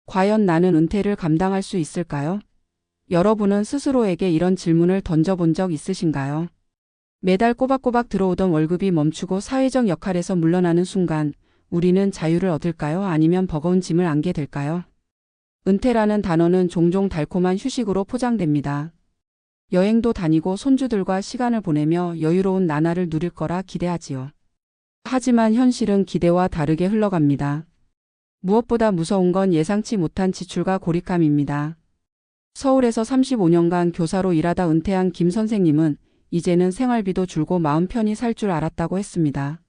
과연 나는 은퇴를 감당할 수 있을까요? 여러분은 스스로에게 이런 질문을 던져본 적 있으신가요? 매달 꼬박꼬박 들어오던 월급이 멈추고 사회적 역할에서 물러나는 순간 우리는 자유를 얻을까요? 아니면 버거운 짐을 안게 될까요? 은퇴라는 단어는 종종 달콤한 휴식으로 포장됩니다. 여행도 다니고 손주들과 시간을 보내며 여유로운 나날을 누릴 거라 기대하지요. 하지만 현실은 기대와 다르게 흘러갑니다. 무엇보다 무서운 건 예상치 못한 지출과 고립감입니다. 서울에서 35년간 교사로 일하다 은퇴한 김 선생님은 이제는 생활비도 줄고 마음 편히 살 줄 알았다고 했습니다.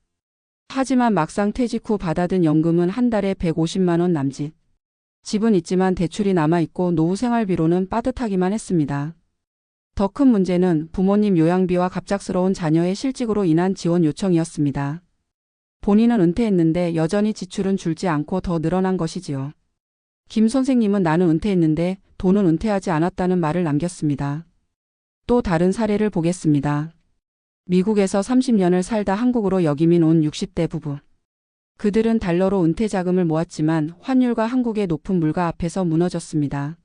하지만 막상 퇴직 후 받아든 연금은 한 달에 150만 원 남짓. 집은 있지만 대출이 남아있고 노후 생활비로는 빠듯하기만 했습니다. 더 큰 문제는 부모님 요양비와 갑작스러운 자녀의 실직으로 인한 지원 요청이었습니다. 본인은 은퇴했는데 여전히 지출은 줄지 않고 더 늘어난 것이지요. 김 선생님은 나는 은퇴했는데 돈은 은퇴하지 않았다는 말을 남겼습니다. 또 다른 사례를 보겠습니다. 미국에서 30년을 살다 한국으로 역이민 온 60대 부부. 그들은 달러로 은퇴 자금을 모았지만 환율과 한국의 높은 물가 앞에서 무너졌습니다.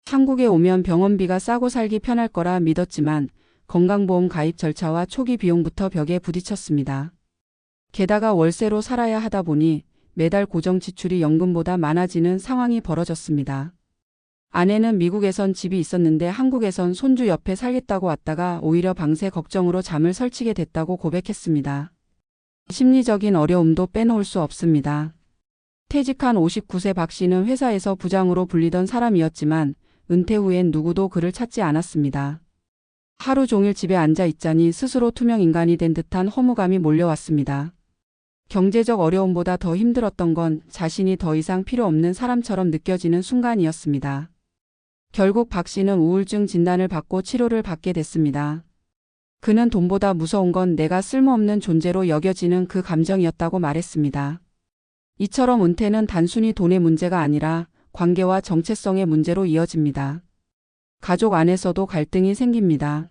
한국에 오면 병원비가 싸고 살기 편할 거라 믿었지만 건강보험 가입 절차와 초기 비용부터 벽에 부딪혔습니다. 게다가 월세로 살아야 하다 보니 매달 고정 지출이 연금보다 많아지는 상황이 벌어졌습니다. 아내는 미국에선 집이 있었는데 한국에선 손주 옆에 살겠다고 왔다가 오히려 방세 걱정으로 잠을 설치게 됐다고 고백했습니다. 심리적인 어려움도 빼놓을 수 없습니다. 퇴직한 59세 박 씨는 회사에서 부장으로 불리던 사람이었지만 은퇴 후엔 누구도 그를 찾지 않았습니다. 하루 종일 집에 앉아 있자니 스스로 투명 인간이 된 듯한 허무감이 몰려왔습니다. 경제적 어려움보다 더 힘들었던 건 자신이 더 이상 필요 없는 사람처럼 느껴지는 순간이었습니다. 결국 박 씨는 우울증 진단을 받고 치료를 받게 됐습니다. 그는 돈보다 무서운 건 내가 쓸모없는 존재로 여겨지는 그 감정이었다고 말했습니다. 이처럼 은퇴는 단순히 돈의 문제가 아니라 관계와 정체성의 문제로 이어집니다. 가족 안에서도 갈등이 생깁니다.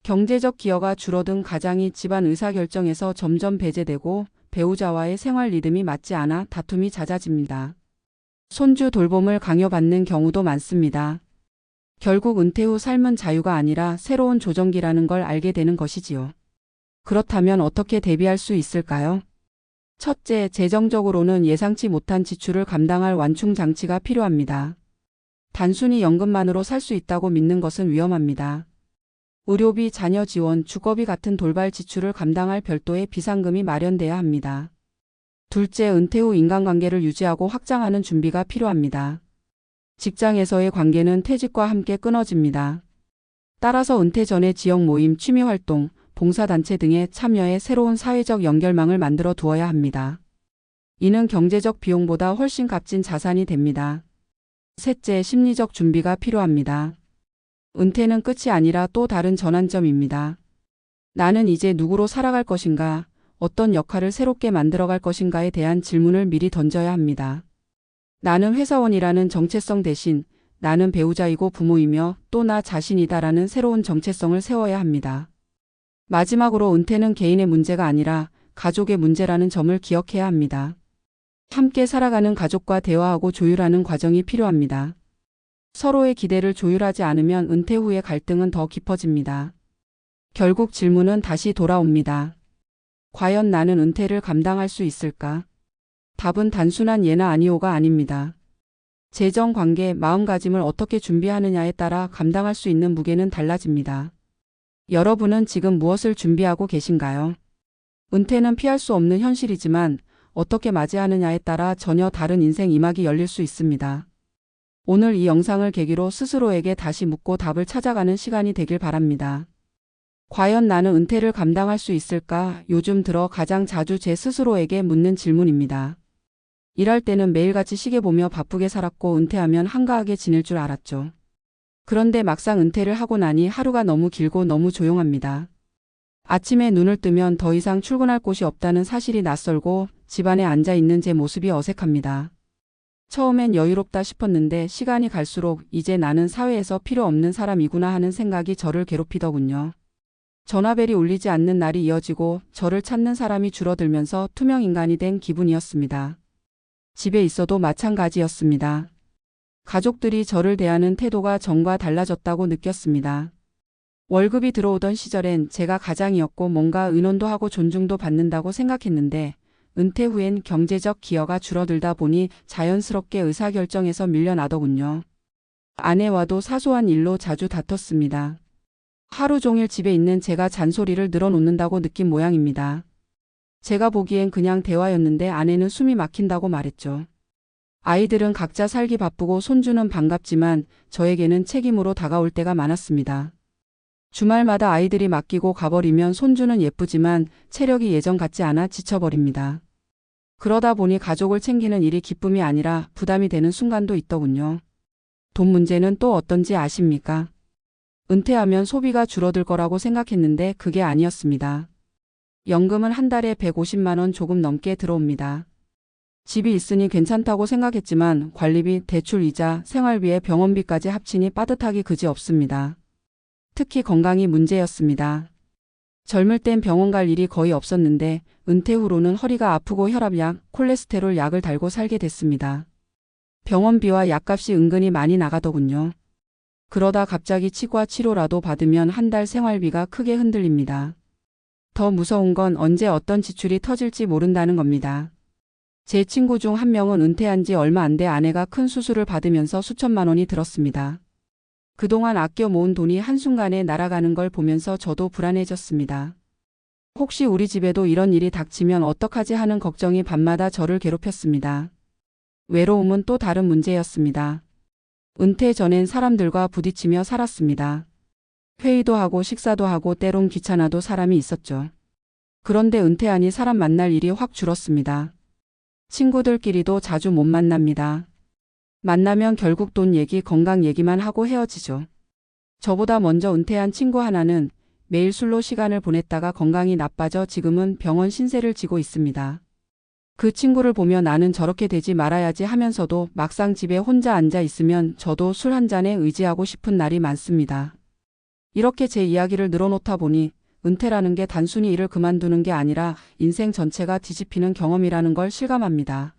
경제적 기여가 줄어든 가장이 집안 의사결정에서 점점 배제되고 배우자와의 생활 리듬이 맞지 않아 다툼이 잦아집니다. 손주 돌봄을 강요받는 경우도 많습니다. 결국 은퇴 후 삶은 자유가 아니라 새로운 조정기라는 걸 알게 되는 것이지요. 그렇다면 어떻게 대비할 수 있을까요? 첫째, 재정적으로는 예상치 못한 지출을 감당할 완충 장치가 필요합니다. 단순히 연금만으로 살 수 있다고 믿는 것은 위험합니다. 의료비, 자녀 지원, 주거비 같은 돌발 지출을 감당할 별도의 비상금이 마련돼야 합니다. 둘째, 은퇴 후 인간관계를 유지하고 확장하는 준비가 필요합니다. 직장에서의 관계는 퇴직과 함께 끊어집니다. 따라서 은퇴 전에 지역 모임, 취미활동, 봉사단체 등에 참여해 새로운 사회적 연결망을 만들어 두어야 합니다. 이는 경제적 비용보다 훨씬 값진 자산이 됩니다. 셋째, 심리적 준비가 필요합니다. 은퇴는 끝이 아니라 또 다른 전환점입니다. 나는 이제 누구로 살아갈 것인가, 어떤 역할을 새롭게 만들어갈 것인가에 대한 질문을 미리 던져야 합니다. 나는 회사원이라는 정체성 대신 나는 배우자이고 부모이며 또 나 자신이다라는 새로운 정체성을 세워야 합니다. 마지막으로 은퇴는 개인의 문제가 아니라 가족의 문제라는 점을 기억해야 합니다. 함께 살아가는 가족과 대화하고 조율하는 과정이 필요합니다. 서로의 기대를 조율하지 않으면 은퇴 후의 갈등은 더 깊어집니다. 결국 질문은 다시 돌아옵니다. 과연 나는 은퇴를 감당할 수 있을까? 답은 단순한 예나 아니오가 아닙니다. 재정, 관계, 마음가짐을 어떻게 준비하느냐에 따라 감당할 수 있는 무게는 달라집니다. 여러분은 지금 무엇을 준비하고 계신가요? 은퇴는 피할 수 없는 현실이지만 어떻게 맞이하느냐에 따라 전혀 다른 인생 이막이 열릴 수 있습니다. 오늘 이 영상을 계기로 스스로에게 다시 묻고 답을 찾아가는 시간이 되길 바랍니다. 과연 나는 은퇴를 감당할 수 있을까? 요즘 들어 가장 자주 제 스스로에게 묻는 질문입니다. 일할 때는 매일같이 시계 보며 바쁘게 살았고 은퇴하면 한가하게 지낼 줄 알았죠. 그런데 막상 은퇴를 하고 나니 하루가 너무 길고 너무 조용합니다. 아침에 눈을 뜨면 더 이상 출근할 곳이 없다는 사실이 낯설고 집안에 앉아 있는 제 모습이 어색합니다. 처음엔 여유롭다 싶었는데 시간이 갈수록 이제 나는 사회에서 필요 없는 사람이구나 하는 생각이 저를 괴롭히더군요. 전화벨이 울리지 않는 날이 이어지고 저를 찾는 사람이 줄어들면서 투명 인간이 된 기분이었습니다. 집에 있어도 마찬가지였습니다. 가족들이 저를 대하는 태도가 전과 달라졌다고 느꼈습니다. 월급이 들어오던 시절엔 제가 가장이었고 뭔가 의논도 하고 존중도 받는다고 생각했는데 은퇴 후엔 경제적 기여가 줄어들다 보니 자연스럽게 의사결정에서 밀려나더군요. 아내와도 사소한 일로 자주 다퉜습니다. 하루 종일 집에 있는 제가 잔소리를 늘어놓는다고 느낀 모양입니다. 제가 보기엔 그냥 대화였는데 아내는 숨이 막힌다고 말했죠. 아이들은 각자 살기 바쁘고 손주는 반갑지만 저에게는 책임으로 다가올 때가 많았습니다. 주말마다 아이들이 맡기고 가버리면 손주는 예쁘지만 체력이 예전 같지 않아 지쳐버립니다. 그러다 보니 가족을 챙기는 일이 기쁨이 아니라 부담이 되는 순간도 있더군요. 돈 문제는 또 어떤지 아십니까? 은퇴하면 소비가 줄어들 거라고 생각했는데 그게 아니었습니다. 연금은 한 달에 150만 원 조금 넘게 들어옵니다. 집이 있으니 괜찮다고 생각했지만 관리비, 대출이자, 생활비에 병원비까지 합치니 빠듯하기 그지없습니다. 특히 건강이 문제였습니다. 젊을 땐 병원 갈 일이 거의 없었는데 은퇴 후로는 허리가 아프고 혈압약, 콜레스테롤 약을 달고 살게 됐습니다. 병원비와 약값이 은근히 많이 나가더군요. 그러다 갑자기 치과 치료라도 받으면 한 달 생활비가 크게 흔들립니다. 더 무서운 건 언제 어떤 지출이 터질지 모른다는 겁니다. 제 친구 중 한 명은 은퇴한 지 얼마 안 돼 아내가 큰 수술을 받으면서 수천만 원이 들었습니다. 그동안 아껴 모은 돈이 한순간에 날아가는 걸 보면서 저도 불안해졌습니다. 혹시 우리 집에도 이런 일이 닥치면 어떡하지 하는 걱정이 밤마다 저를 괴롭혔습니다. 외로움은 또 다른 문제였습니다. 은퇴 전엔 사람들과 부딪히며 살았습니다. 회의도 하고 식사도 하고 때론 귀찮아도 사람이 있었죠. 그런데 은퇴하니 사람 만날 일이 확 줄었습니다. 친구들끼리도 자주 못 만납니다. 만나면 결국 돈 얘기, 건강 얘기만 하고 헤어지죠. 저보다 먼저 은퇴한 친구 하나는 매일 술로 시간을 보냈다가 건강이 나빠져 지금은 병원 신세를 지고 있습니다. 그 친구를 보며 나는 저렇게 되지 말아야지 하면서도 막상 집에 혼자 앉아 있으면 저도 술 한 잔에 의지하고 싶은 날이 많습니다. 이렇게 제 이야기를 늘어놓다 보니 은퇴라는 게 단순히 일을 그만두는 게 아니라 인생 전체가 뒤집히는 경험이라는 걸 실감합니다.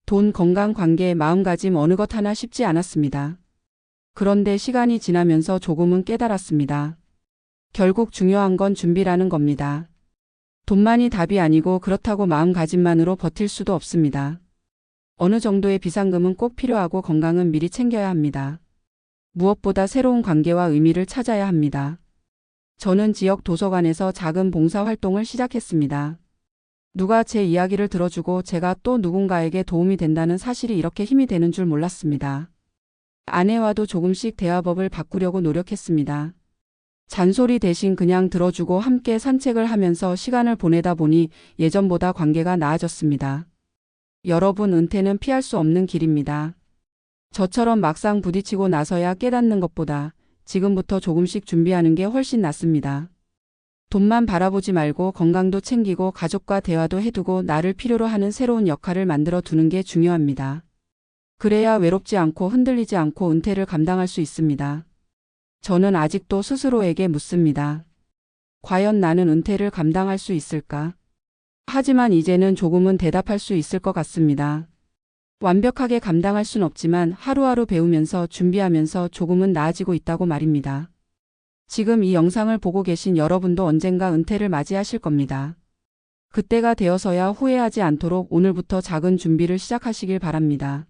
돈, 건강, 관계, 마음가짐 어느 것 하나 쉽지 않았습니다. 그런데 시간이 지나면서 조금은 깨달았습니다. 결국 중요한 건 준비라는 겁니다. 돈만이 답이 아니고 그렇다고 마음가짐만으로 버틸 수도 없습니다. 어느 정도의 비상금은 꼭 필요하고 건강은 미리 챙겨야 합니다. 무엇보다 새로운 관계와 의미를 찾아야 합니다. 저는 지역 도서관에서 작은 봉사활동을 시작했습니다. 누가 제 이야기를 들어주고 제가 또 누군가에게 도움이 된다는 사실이 이렇게 힘이 되는 줄 몰랐습니다. 아내와도 조금씩 대화법을 바꾸려고 노력했습니다. 잔소리 대신 그냥 들어주고 함께 산책을 하면서 시간을 보내다 보니 예전보다 관계가 나아졌습니다. 여러분, 은퇴는 피할 수 없는 길입니다. 저처럼 막상 부딪히고 나서야 깨닫는 것보다 지금부터 조금씩 준비하는 게 훨씬 낫습니다. 돈만 바라보지 말고 건강도 챙기고 가족과 대화도 해두고 나를 필요로 하는 새로운 역할을 만들어 두는 게 중요합니다. 그래야 외롭지 않고 흔들리지 않고 은퇴를 감당할 수 있습니다. 저는 아직도 스스로에게 묻습니다. 과연 나는 은퇴를 감당할 수 있을까? 하지만 이제는 조금은 대답할 수 있을 것 같습니다. 완벽하게 감당할 순 없지만 하루하루 배우면서 준비하면서 조금은 나아지고 있다고 말입니다. 지금 이 영상을 보고 계신 여러분도 언젠가 은퇴를 맞이하실 겁니다. 그때가 되어서야 후회하지 않도록 오늘부터 작은 준비를 시작하시길 바랍니다.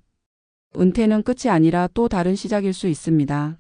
은퇴는 끝이 아니라 또 다른 시작일 수 있습니다.